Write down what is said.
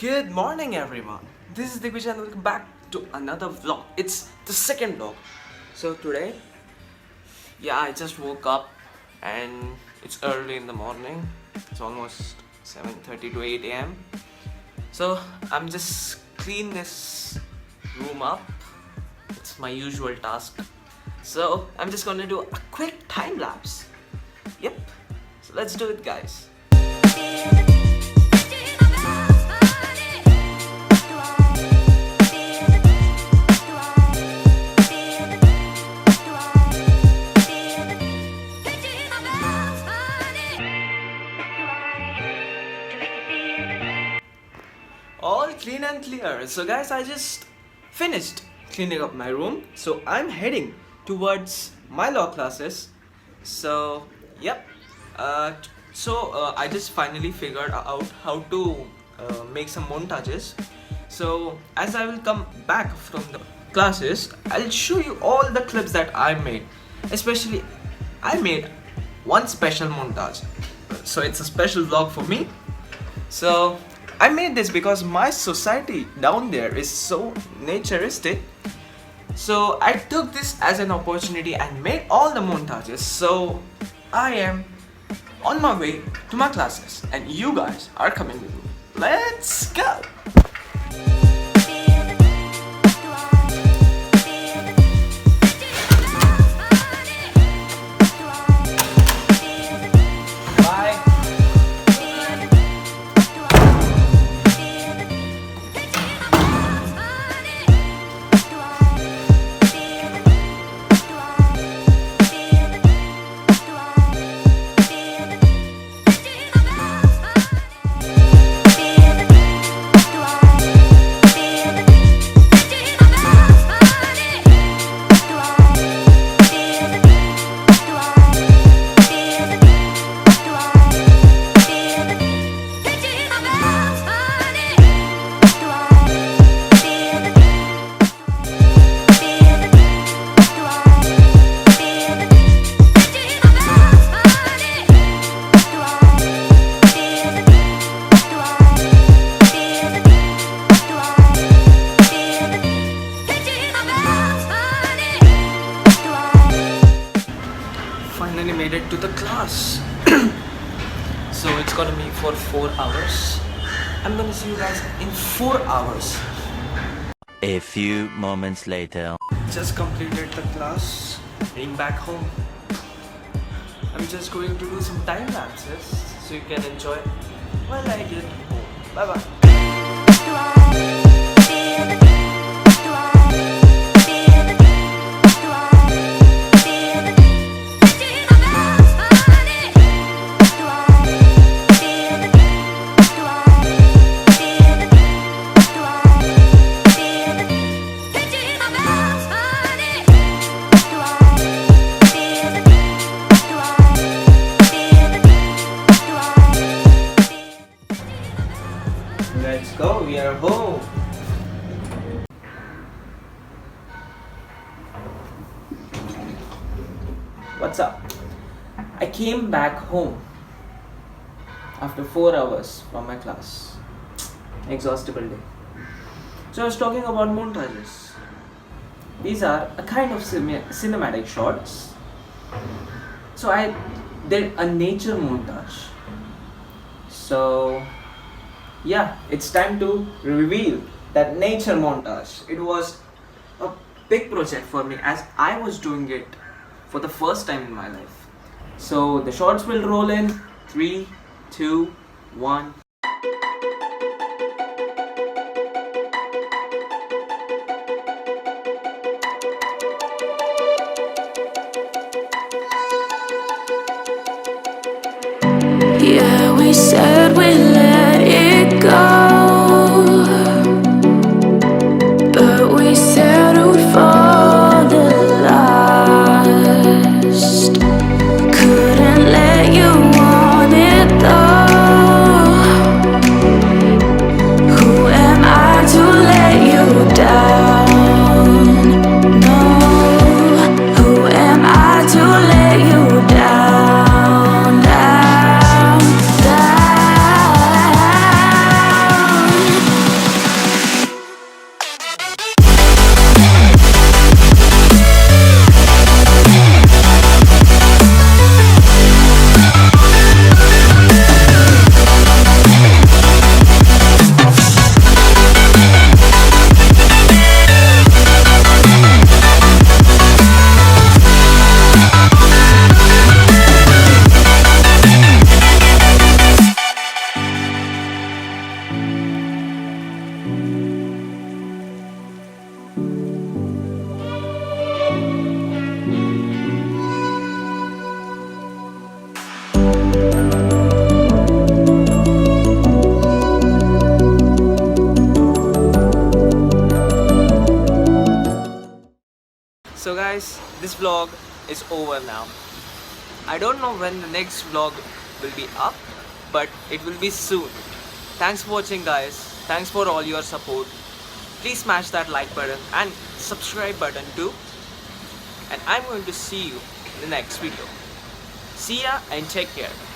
Good morning, everyone. This is Digvijay and welcome back to another vlog. It's the second vlog. So today, I just woke up and it's early in the morning. It's almost 7:30 to 8 a.m. So I'm just clean this room up. It's my usual task. So I'm just gonna do a quick time lapse. Yep. So let's do it, guys. All clean and clear. So guys, I just finished cleaning up my room. So I'm heading towards my law classes. So yep. I just finally figured out how to make some montages. So as I will come back from the classes, I'll show you all the clips that I made. Especially, I made one special montage. So it's a special vlog for me. So I made this because my society down there is so naturistic. So I took this as an opportunity and made all the montages. So I am on my way to my classes and you guys are coming with me. Let's go! Finally made it to the class. So it's gonna be for 4 hours. I'm gonna see you guys in 4 hours. A few moments later. Just completed the class, heading back home. I'm just going to do some time lapses so you can enjoy while I get home. Bye bye. Let's go, we are home. What's up? I came back home after 4 hours from my class. Exhaustible day. So I was talking about montages. These are a kind of cinematic shots. So I did a nature montage. So yeah, it's time to reveal that nature montage. It was a big project for me as I was doing it for the first time in my life. So the shots will roll in 3, 2, 1. Yeah, we said we let it go, but we settled for the last. Couldn't let you want it though. Who am I to let you down? No, who am I to let you down? guys, this vlog is over now. I don't know when the next vlog will be up, but it will be soon. Thanks for watching, guys. Thanks for all your support. Please smash that like button and subscribe button too. And I'm going to see you in the next video. See ya and take care.